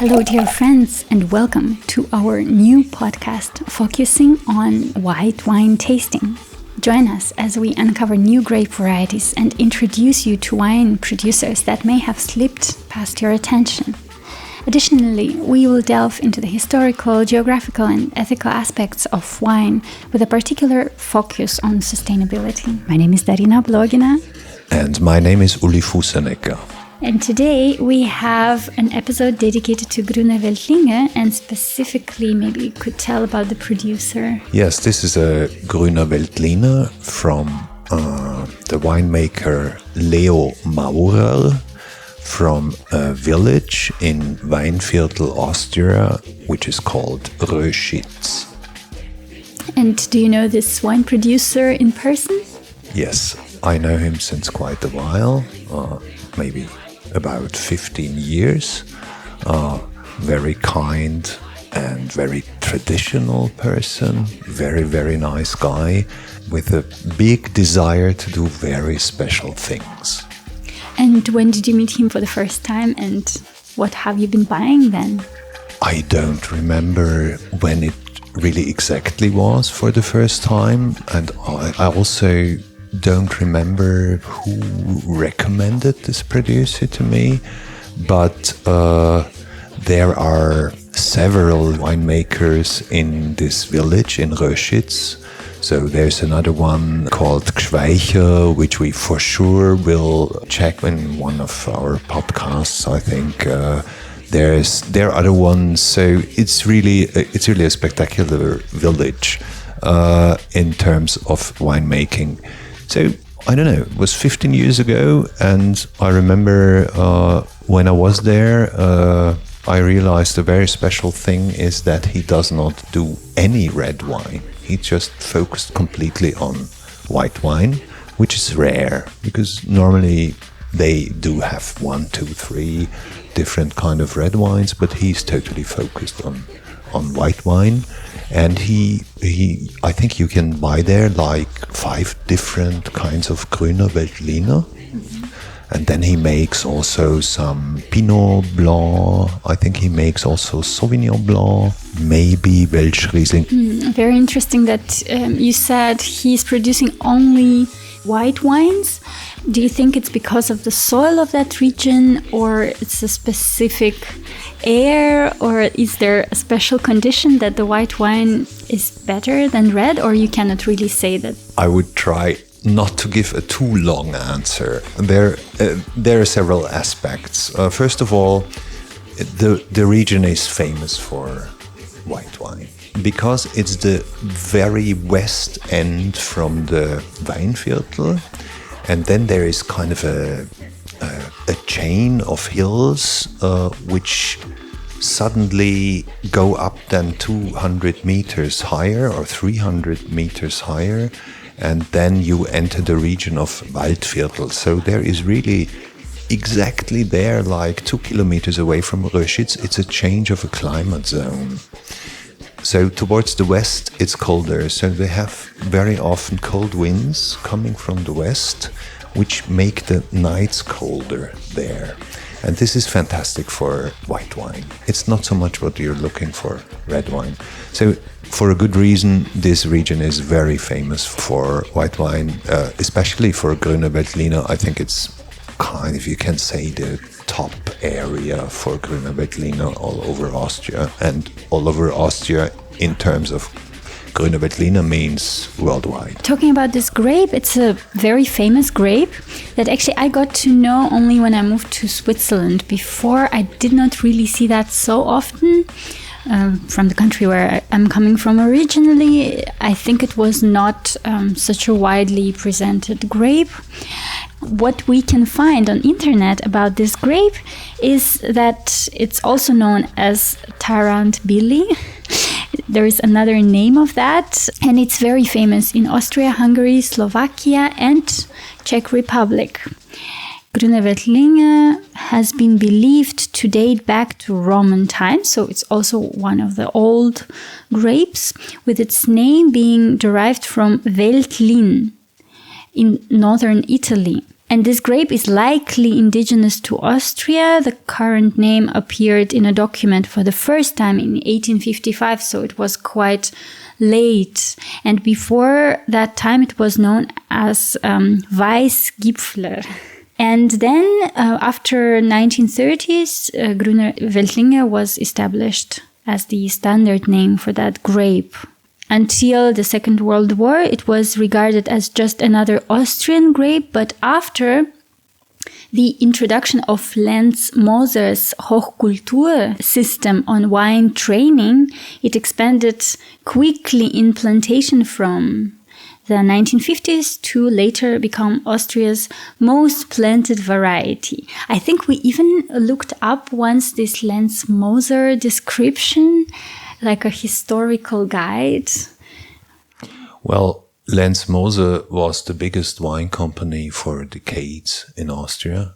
Hello, dear friends, and welcome to our new podcast focusing on white wine tasting. Join us as we uncover new grape varieties and introduce you to wine producers that may have slipped past your attention. Additionally, we will delve into the historical, geographical, and ethical aspects of wine with a particular focus on sustainability. My name is Darina Blogina. And my name is Uli Fusenecker. And today we have an episode dedicated to Grüner Veltliner, and specifically maybe you could tell about the producer. Yes, this is a Grüner Veltliner from the winemaker Leo Maurer from a village in Weinviertel, Austria, which is called Röschitz. And do you know this wine producer in person? Yes, I know him since quite a while, maybe about 15 years. Very kind and very traditional person, very nice guy with a big desire to do very special things. And when did you meet him for the first time, and what have you been buying then? I don't remember when it really exactly was for the first time, and I also don't remember who recommended this producer to me, but there are several winemakers in this village in Röschitz. So there's another one called Schweicher, which we for sure will check in one of our podcasts. I think there are other ones. So it's really a spectacular village in terms of winemaking. So, I don't know, it was 15 years ago, and I remember when I was there, I realized a very special thing is that he does not do any red wine. He just focused completely on white wine, which is rare, because normally they do have 1, 2, 3 different kind of red wines, but he's totally focused on white wine. And I think you can buy there like 5 different kinds of Grüner Veltliner. Mm-hmm. And then he makes also some Pinot Blanc. I think he makes also Sauvignon Blanc, maybe Welsch Riesling. Very interesting that you said he's producing only white wines. Do you think it's because of the soil of that region, or it's a specific air, or is there a special condition that the white wine is better than red, or you cannot really say that? I would try not to give a too long answer. There are several aspects. First of all, the region is famous for white wine because it's the very west end from the Weinviertel. And then there is kind of a chain of hills which suddenly go up then 200 meters higher or 300 meters higher, and then you enter the region of Waldviertel. So there is really exactly there, like 2 kilometers away from Röschitz, it's a change of a climate zone. So towards the west, it's colder. So they have very often cold winds coming from the west, which make the nights colder there. And this is fantastic for white wine. It's not so much what you're looking for, red wine. So for a good reason, this region is very famous for white wine, especially for Grüner Veltliner. I think it's kind of, you can say, the top area for Grüner Veltliner all over Austria. And all over Austria in terms of Grüner Veltliner means worldwide. Talking about this grape, it's a very famous grape that actually I got to know only when I moved to Switzerland. Before, I did not really see that so often. From the country where I'm coming from originally, I think it was not such a widely presented grape. What we can find on internet about this grape is that it's also known as Tarant-Billy. There is another name of that, and it's very famous in Austria, Hungary, Slovakia, and Czech Republic. Grüner Veltliner has been believed to date back to Roman times, so it's also one of the old grapes, with its name being derived from Veltlin in northern Italy. And this grape is likely indigenous to Austria. The current name appeared in a document for the first time in 1855, so it was quite late. And before that time, it was known as Weißgipfler. And then after 1930s, Grüner Veltliner was established as the standard name for that grape. Until the Second World War, it was regarded as just another Austrian grape, but after the introduction of Lenz Moser's Hochkultur system on wine training, it expanded quickly in plantation from the 1950s to later become Austria's most planted variety. I think we even looked up once this Lenz Moser description, like a historical guide. Well, Lenz Moser was the biggest wine company for decades in Austria.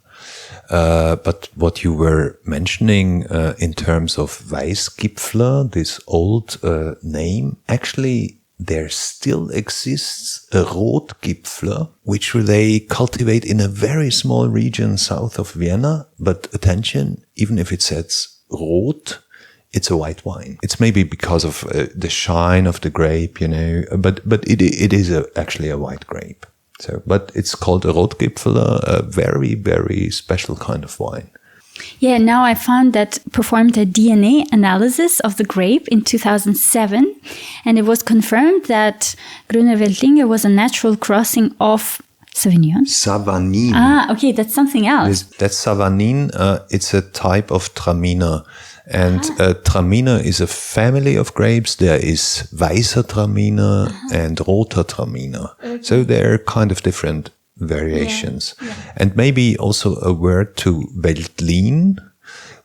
But what you were mentioning in terms of Weißgipfler, this old name, actually there still exists a Rotgipfler, which they cultivate in a very small region south of Vienna. But attention, even if it says Rot, it's a white wine. It's maybe because of the shine of the grape, but it is actually a white grape. So, but it's called a Rotgipfler, a very, very special kind of wine. Yeah, now I found that performed a DNA analysis of the grape in 2007, and it was confirmed that Grüner Veltliner was a natural crossing of Sauvignon. Savagnin. Ah, okay, that's something else. That's Savagnin. It's a type of Traminer. And Traminer is a family of grapes. There is Weißer Traminer and Roter Traminer. Okay. So they're kind of different variations. Yeah. And maybe also a word to Veltlin,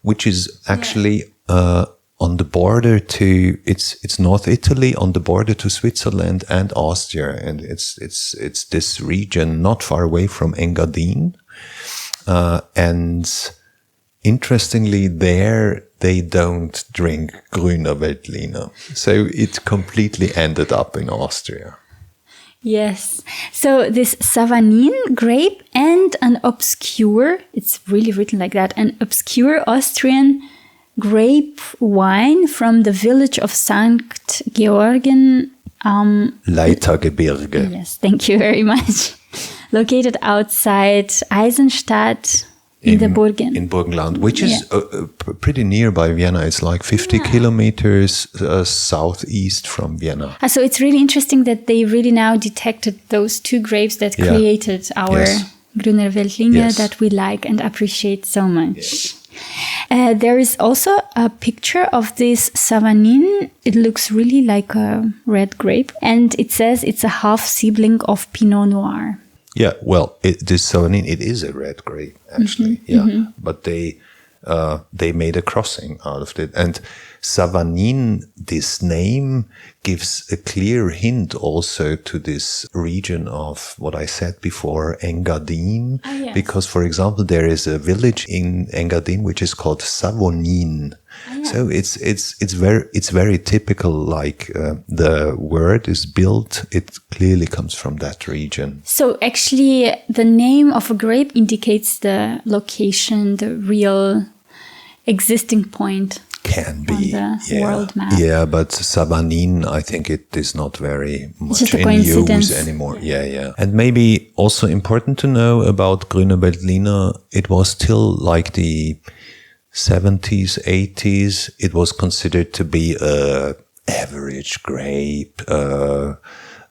which is actually on the border to it's North Italy, on the border to Switzerland and Austria, and it's this region not far away from Engadin, and interestingly there they don't drink Grüner Veltliner, so it completely ended up in Austria. Yes. So this Savagnin grape and an obscure, it's really written like that, an obscure Austrian grape wine from the village of St. Georgen. Leitergebirge. Yes, thank you very much. Located outside Eisenstadt in the Burgen. In Burgenland, which is pretty nearby Vienna. It's like 50 kilometers southeast from Vienna. So it's really interesting that they really now detected those two grapes that created our Grüner Veltliner that we like and appreciate so much. Yes. There is also a picture of this Savagnin. It looks really like a red grape. And it says it's a half sibling of Pinot Noir. Yeah, well, this Savagnin, it is a red grape, actually. But they made a crossing out of it. And Savagnin, this name gives a clear hint also to this region of what I said before, Engadin. Because, for example, there is a village in Engadin which is called Savognin. So it's very typical, like the word is built, it clearly comes from that region. So actually the name of a grape indicates the location, the real existing point. Can be on the world map. Yeah, but Savagnin, I think it is not very much in use anymore. Yeah. And maybe also important to know about Grüner Veltliner, it was still like the 70s, 80s, it was considered to be a average grape, a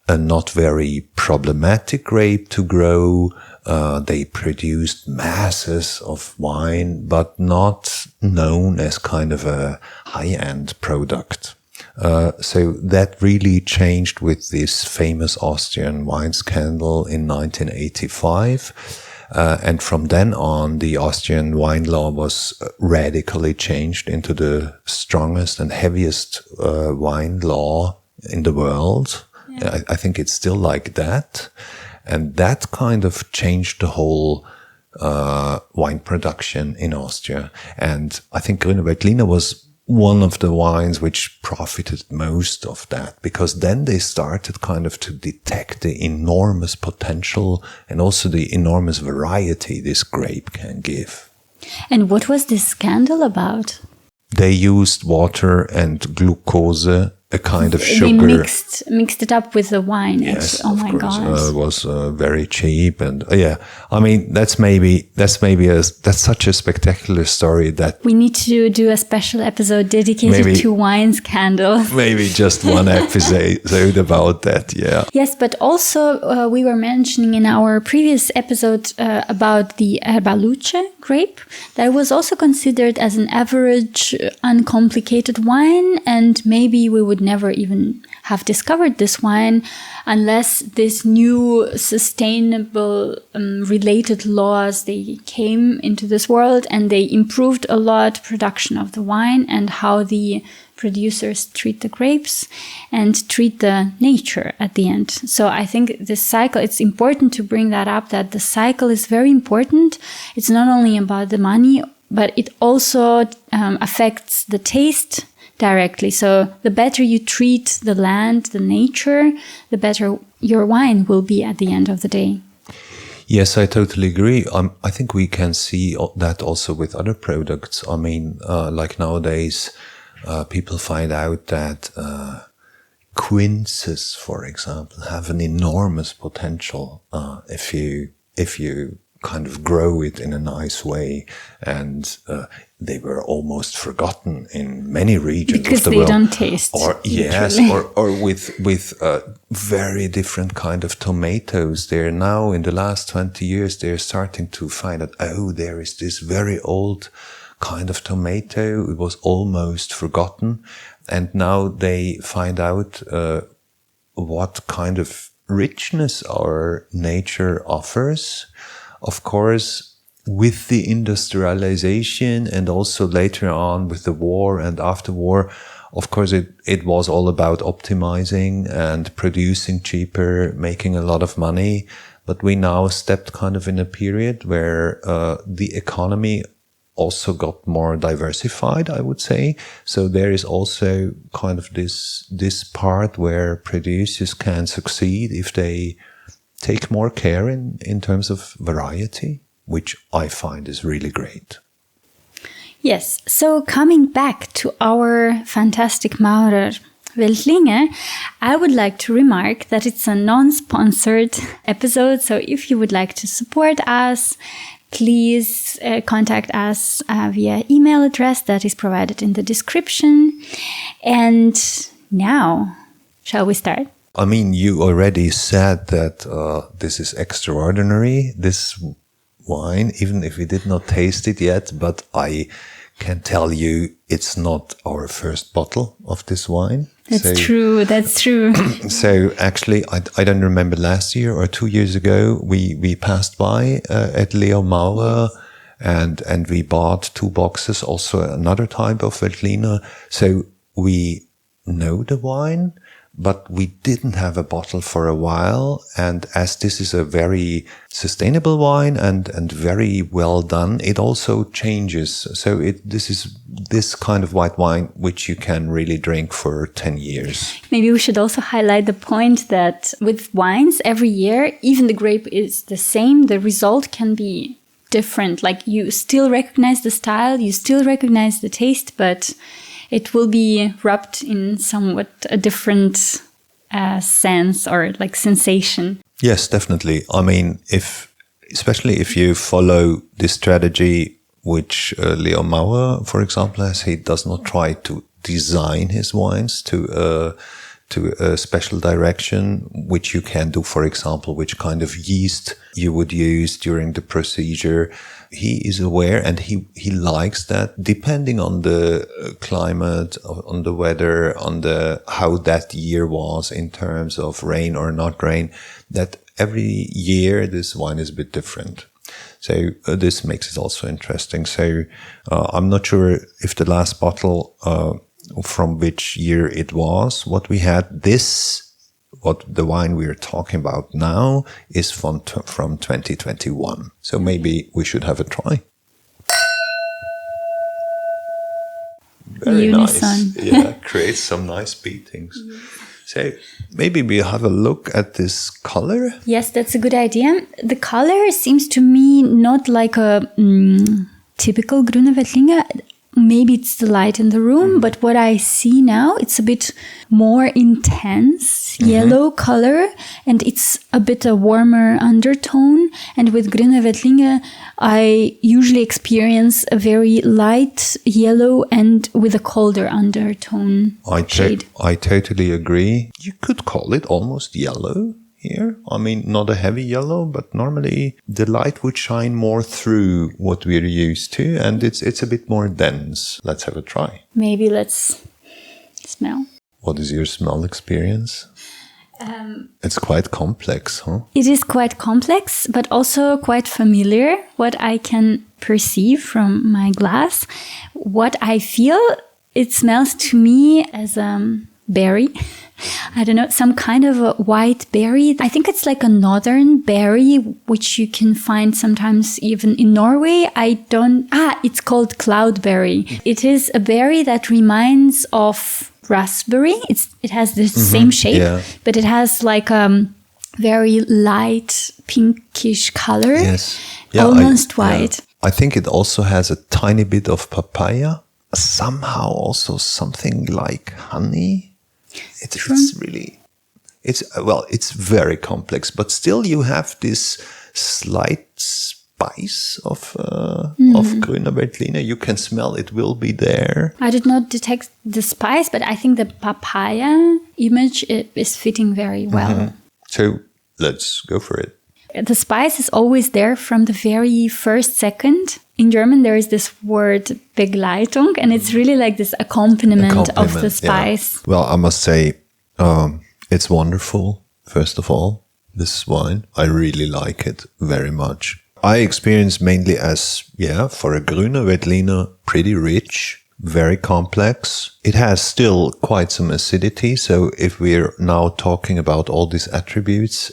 not very problematic grape to grow. They produced masses of wine, but not known as kind of a high-end product. So that really changed with this famous Austrian wine scandal in 1985. And from then on, the Austrian wine law was radically changed into the strongest and heaviest wine law in the world. Yeah. I think it's still like that. And that kind of changed the whole wine production in Austria. And I think Grüner Veltliner was one of the wines which profited most of that, because then they started kind of to detect the enormous potential and also the enormous variety this grape can give. And what was this scandal about? They used water and glucose, a kind of sugar. They mixed it up with the wine. Yes, actually. Oh my God! It was very cheap, and I mean that's such a spectacular story that we need to do a special episode dedicated to wine scandals. Maybe just one episode about that. Yeah. Yes, but also we were mentioning in our previous episode about the Herbaluce grape that was also considered as an average, uncomplicated wine, and maybe we would never even have discovered this wine unless this new sustainable related laws, they came into this world and they improved a lot production of the wine and how the producers treat the grapes and treat the nature at the end. So I think this cycle, it's important to bring that up, that the cycle is very important. It's not only about the money, but it also affects the taste directly. So the better you treat the land, the nature, the better your wine will be at the end of the day. Yes, I totally agree. I think we can see that also with other products. I mean, like nowadays, people find out that quinces, for example, have an enormous potential if you kind of grow it in a nice way, and they were almost forgotten in many regions because of the world. Because they don't taste. Or yes, or with very different kind of tomatoes. They're now in the last 20 years they're starting to find out, oh, there is this very old kind of tomato. It was almost forgotten, and now they find out what kind of richness our nature offers. Of course, with the industrialization and also later on with the war and after war, of course, it was all about optimizing and producing cheaper, making a lot of money. But we now stepped kind of in a period where the economy also got more diversified, I would say. So there is also kind of this part where producers can succeed if they take more care in terms of variety, which I find is really great. Yes, so coming back to our fantastic Maurer Veltliner, I would like to remark that it's a non-sponsored episode. So if you would like to support us, please contact us via email address that is provided in the description. And now, shall we start? I mean, you already said that this is extraordinary, this wine, even if we did not taste it yet, but I can tell you it's not our first bottle of this wine. That's true. So actually, I don't remember, last year or 2 years ago, we passed by at Leo Maurer and we bought 2 boxes, also another type of Veltliner. So we know the wine, but we didn't have a bottle for a while. And as this is a very sustainable wine and very well done, it also changes. So this is this kind of white wine which you can really drink for 10 years. Maybe we should also highlight the point that with wines every year, even the grape is the same, the result can be different. Like you still recognize the style, you still recognize the taste, but it will be rubbed in somewhat a different sense or like sensation. Yes, definitely. I mean, especially if you follow this strategy, which Leo Maurer, for example, has, he does not try to design his wines to a special direction, which you can do, for example, which kind of yeast you would use during the procedure. He is aware and he likes that, depending on the climate, on the weather, on how that year was in terms of rain or not rain, that every year this wine is a bit different. So this makes it also interesting. So I'm not sure if the last bottle from which year it was what we had. What the wine we're talking about now is from 2021. So maybe we should have a try. Very unison. nice. Yeah, creates some nice beatings. So maybe we have a look at this color. Yes, that's a good idea. The color seems to me not like a typical Grüner Veltliner. Maybe it's the light in the room, but what I see now, it's a bit more intense yellow color, and it's a bit a warmer undertone. And with Grüner Veltliner, I usually experience a very light yellow and with a colder undertone shade. I totally agree. You could call it almost yellow here. I mean, not a heavy yellow, but normally the light would shine more through what we're used to, and it's a bit more dense. Let's have a try. Maybe let's smell. What is your smell experience? It's quite complex, huh? It is quite complex, but also quite familiar, what I can perceive from my glass. What I feel, it smells to me as a berry. I don't know, some kind of a white berry. I think it's like a northern berry, which you can find sometimes even in Norway. It's called cloudberry. It is a berry that reminds of raspberry. It has the same shape, but it has like a very light pinkish color. Yes. Almost white. Yeah. I think it also has a tiny bit of papaya. Somehow also something like honey. It's very complex, but still you have this slight spice of Grüner Veltliner. You can smell it will be there. I did not detect the spice, but I think the papaya image is fitting very well. So let's go for it. The spice is always there from the very first second. In German, there is this word Begleitung, and it's really like this accompaniment of the spice. Yeah. Well, I must say, it's wonderful, first of all, this wine. I really like it very much. I experience mainly as, for a Grüner Veltliner, pretty rich, very complex. It has still quite some acidity. So if we're now talking about all these attributes,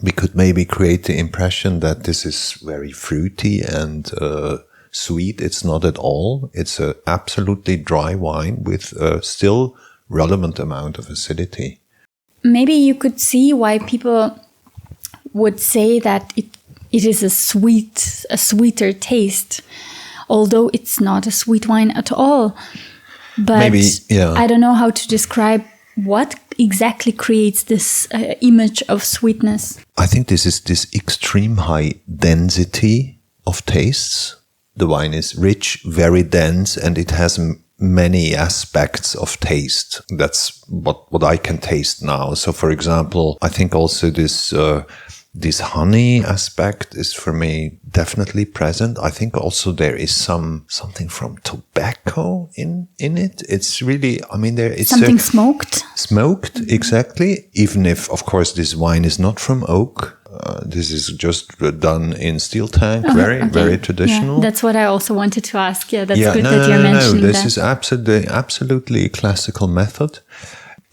we could maybe create the impression that this is very fruity and sweet. It's not at all. It's a absolutely dry wine with still relevant amount of acidity. Maybe you could see why people would say that it is a sweeter taste, although it's not a sweet wine at all. But maybe, I don't know how to describe what exactly creates this image of sweetness. I think this is this extreme high density of tastes. The wine is rich, very dense, and it has many aspects of taste. That's what I can taste now. So, for example, I think also this honey aspect is for me definitely present. I think also there is something from tobacco in it. It's really, it's something smoked. Smoked, exactly. Even if, of course, this wine is not from oak. This is just done in steel tank, very traditional. Yeah, that's what I also wanted to ask. Yeah, that's good that you're mentioning that. This is absolutely classical method.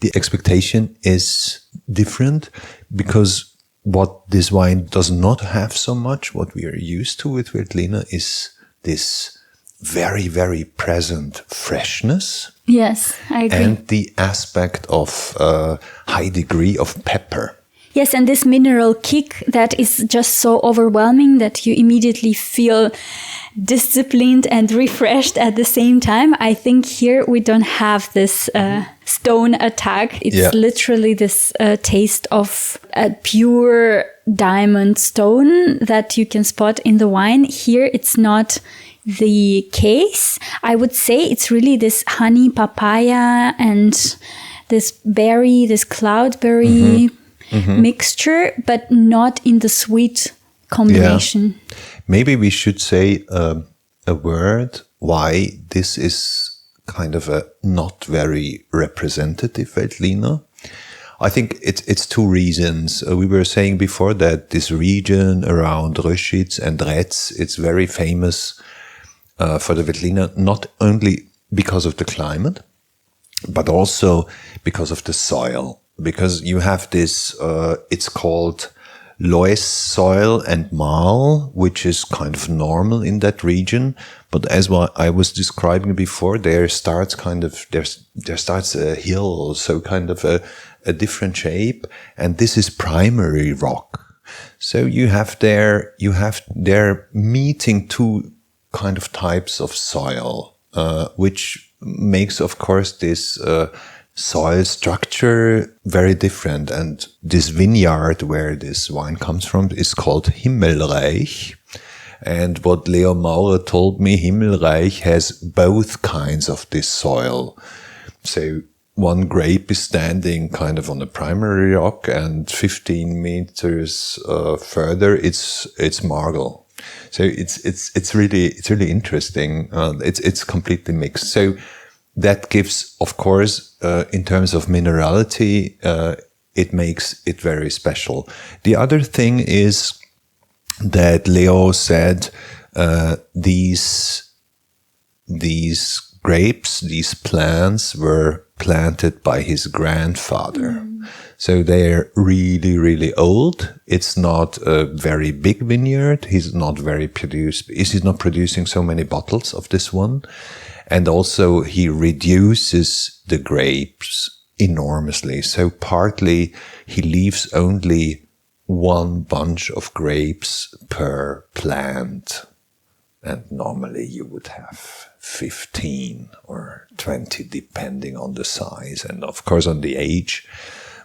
The expectation is different because what this wine does not have so much, what we are used to with Veltliner, is this very, very present freshness. Yes, I agree. And the aspect of high degree of pepper. Yes, and this mineral kick that is just so overwhelming that you immediately feel disciplined and refreshed at the same time. I think here we don't have this stone attack. It's literally this taste of a pure diamond stone that you can spot in the wine. Here it's not the case. I would say it's really this honey papaya and this berry, this cloudberry mixture, but not in the sweet combination. Yeah. Maybe we should say a word why this is kind of a not very representative Veltliner. I think it's two reasons. We were saying before that this region around Röschitz and Retz, it's very famous for the Veltliner, not only because of the climate, but also because of the soil. Because you have this, it's called loess soil and marl, which is kind of normal in that region. But as what I was describing before, there starts a hill, so kind of a different shape, and this is primary rock. So you have there meeting two kind of types of soil, which makes, of course, this soil structure very different. And this vineyard where this wine comes from is called Himmelreich. And what Leo Maurer told me, Himmelreich has both kinds of this soil. So one grape is standing kind of on the primary rock, and 15 meters further, it's marl. So it's really interesting. It's completely mixed. So that gives, of course, in terms of minerality, it makes it very special. The other thing is that Leo said these grapes, these plants were planted by his grandfather. So they're really, really old. It's not a very big vineyard. He's not producing so many bottles of this one. And also he reduces the grapes enormously. So partly he leaves only one bunch of grapes per plant. And normally you would have 15 or 20, depending on the size and of course on the age.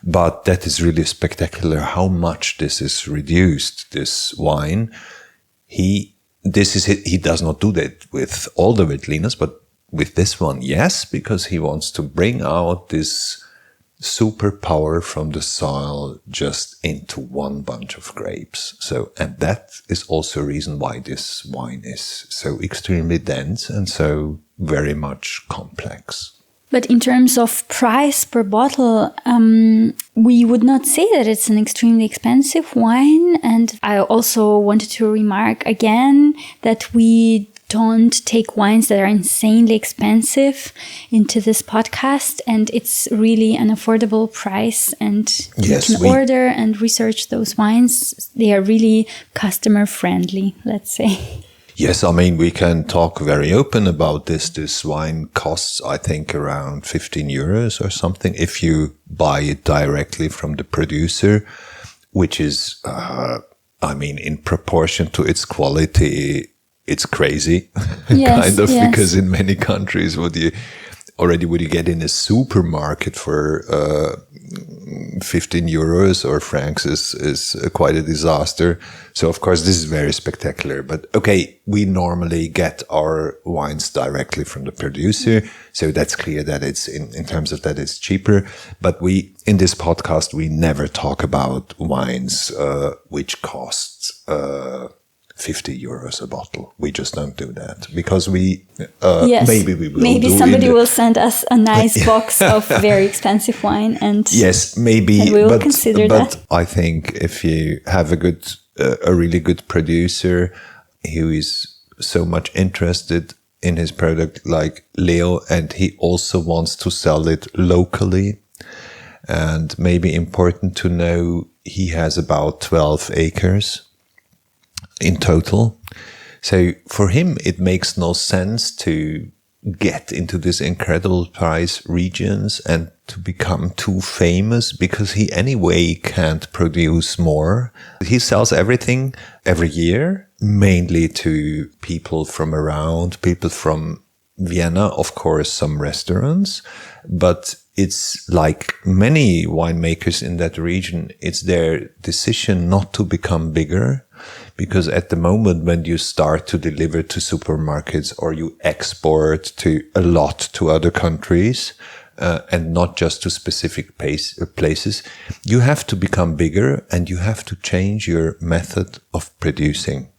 But that is really spectacular how much this is reduced, this wine. He does not do that with all the Veltliners, but with this one, yes, because he wants to bring out this superpower from the soil just into one bunch of grapes. So, and that is also a reason why this wine is so extremely dense and so very much complex. But in terms of price per bottle, we would not say that it's an extremely expensive wine. And I also wanted to remark again that we don't take wines that are insanely expensive into this podcast, and it's really an affordable price, and yes, you can order and research those wines. They are really customer friendly, let's say. Yes, I mean, we can talk very open about this. This wine costs, I think, around 15 euros or something if you buy it directly from the producer, which is, in proportion to its quality, it's crazy, yes, kind of, yes. Because in many countries, what you get in a supermarket for 15 euros or francs is quite a disaster. So, of course, this is very spectacular. But, okay, we normally get our wines directly from the producer. So that's clear that it's, in terms of that, it's cheaper. But in this podcast, we never talk about wines which cost 50 euros a bottle. We just don't do that because yes. Maybe we will. Maybe somebody will send us a nice box of very expensive wine, and yes, maybe. And we will consider that. But I think if you have a really good producer who is so much interested in his product, like Leo, and he also wants to sell it locally, and maybe important to know, he has about 12 acres. In total. So for him, it makes no sense to get into these incredible price regions and to become too famous because he anyway can't produce more. He sells everything every year, mainly to people from around, people from Vienna, of course, some restaurants, but it's like many winemakers in that region, it's their decision not to become bigger. Because at the moment when you start to deliver to supermarkets or you export a lot to other countries, and not just to specific places, you have to become bigger and you have to change your method of producing.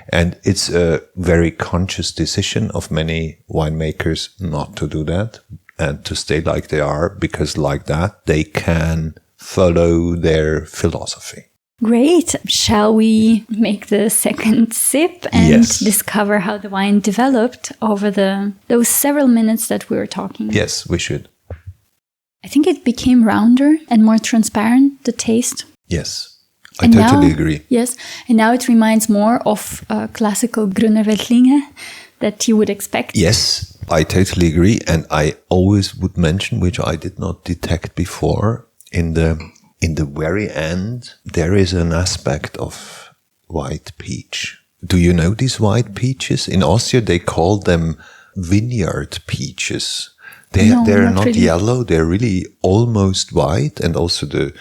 And it's a very conscious decision of many winemakers not to do that and to stay like they are, because like that they can follow their philosophy. Great. Shall we make the second sip and discover how the wine developed over those several minutes that we were talking? Yes, we should. I think it became rounder and more transparent, the taste. Yes. I totally agree. Yes, and now it reminds more of classical Grüner Veltliner that you would expect. Yes, I totally agree. And I always would mention, which I did not detect before, in the very end, there is an aspect of white peach. Do you know these white peaches? In Austria, they call them vineyard peaches. They're not really yellow. They're really almost white, and also the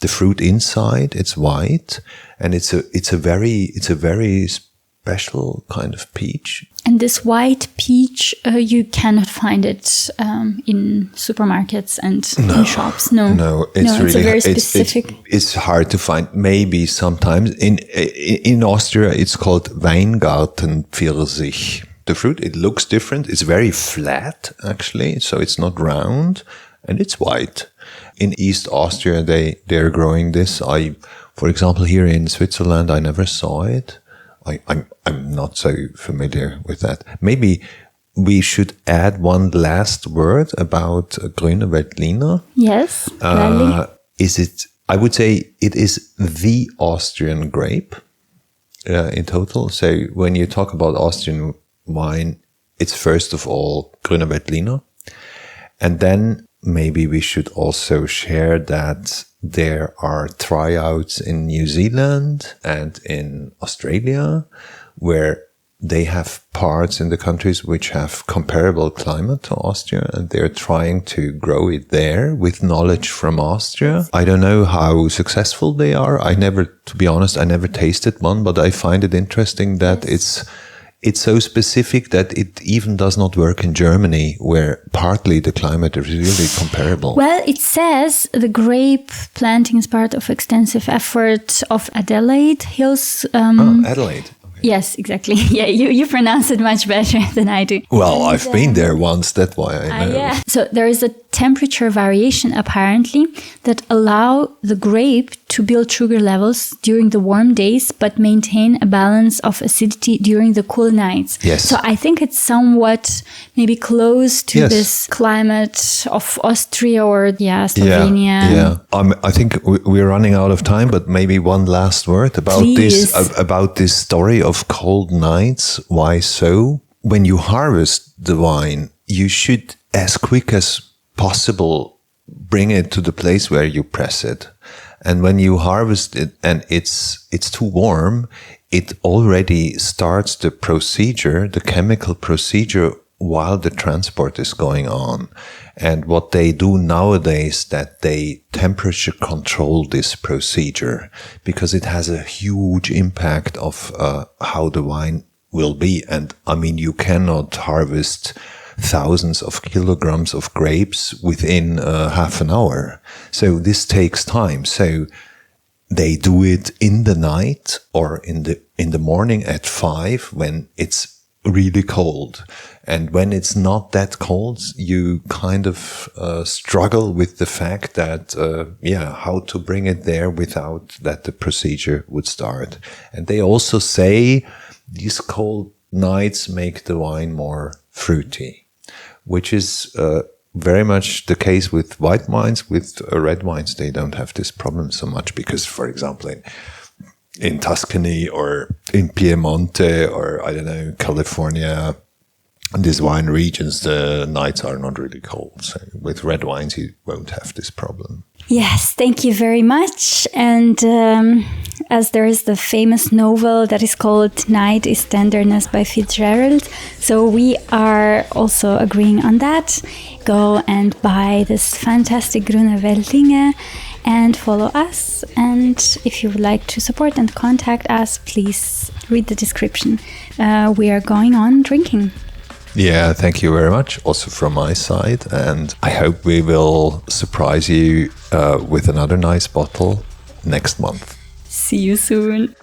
fruit inside, it's white, and it's a very special kind of peach. And this white peach, you cannot find it in supermarkets and in shops. No, it's really a very specific. It's hard to find. Maybe sometimes in Austria, it's called Weingartenpfirsich. The fruit, it looks different. It's very flat, actually, so it's not round, and it's white. In East Austria, they're growing this. For example, here in Switzerland, I never saw it. I'm not so familiar with that. Maybe we should add one last word about Grüner Veltliner. Yes, I would say it is the Austrian grape in total. So when you talk about Austrian wine, it's first of all Grüner Veltliner. And then maybe we should also share that there are tryouts in New Zealand and in Australia where they have parts in the countries which have comparable climate to Austria, and they're trying to grow it there with knowledge from Austria. I don't know how successful they are. To be honest, I never tasted one, but I find it interesting that it's so specific that it even does not work in Germany, where partly the climate is really comparable. Well, it says the grape planting is part of extensive effort of Adelaide Hills. Adelaide. Okay. Yes, exactly. Yeah, you pronounce it much better than I do. Well, I've been there once, that's why I know. Yeah. So there is a temperature variation apparently that allow the grape to build sugar levels during the warm days, but maintain a balance of acidity during the cool nights. Yes. So I think it's somewhat maybe close to this climate of Austria or Slovenia. Yeah. I think we're running out of time, but maybe one last word about this story of cold nights. Why so? When you harvest the wine, you should, as quick as possible, bring it to the place where you press it. And when you harvest it and it's too warm, it already starts the procedure, the chemical procedure, while the transport is going on. And what they do nowadays, that they temperature control this procedure, because it has a huge impact of how the wine will be. And I mean, you cannot harvest thousands of kilograms of grapes within half an hour. So this takes time. So they do it in the night or in the morning at 5 when it's really cold. And when it's not that cold, you kind of struggle with the fact that, how to bring it there without that the procedure would start. And they also say these cold nights make the wine more fruity, which is very much the case with white wines. With red wines, they don't have this problem so much because, for example, in Tuscany or in Piemonte or, I don't know, California, in these wine regions, the nights are not really cold. So with red wines, you won't have this problem. Yes, thank you very much. And as there is the famous novel that is called Night is Tenderness by Fitzgerald, so we are also agreeing on that. Go and buy this fantastic Grüner Veltliner and follow us. And if you would like to support and contact us, please read the description. We are going on drinking. Yeah, thank you very much. Also from my side. And I hope we will surprise you with another nice bottle next month. See you soon.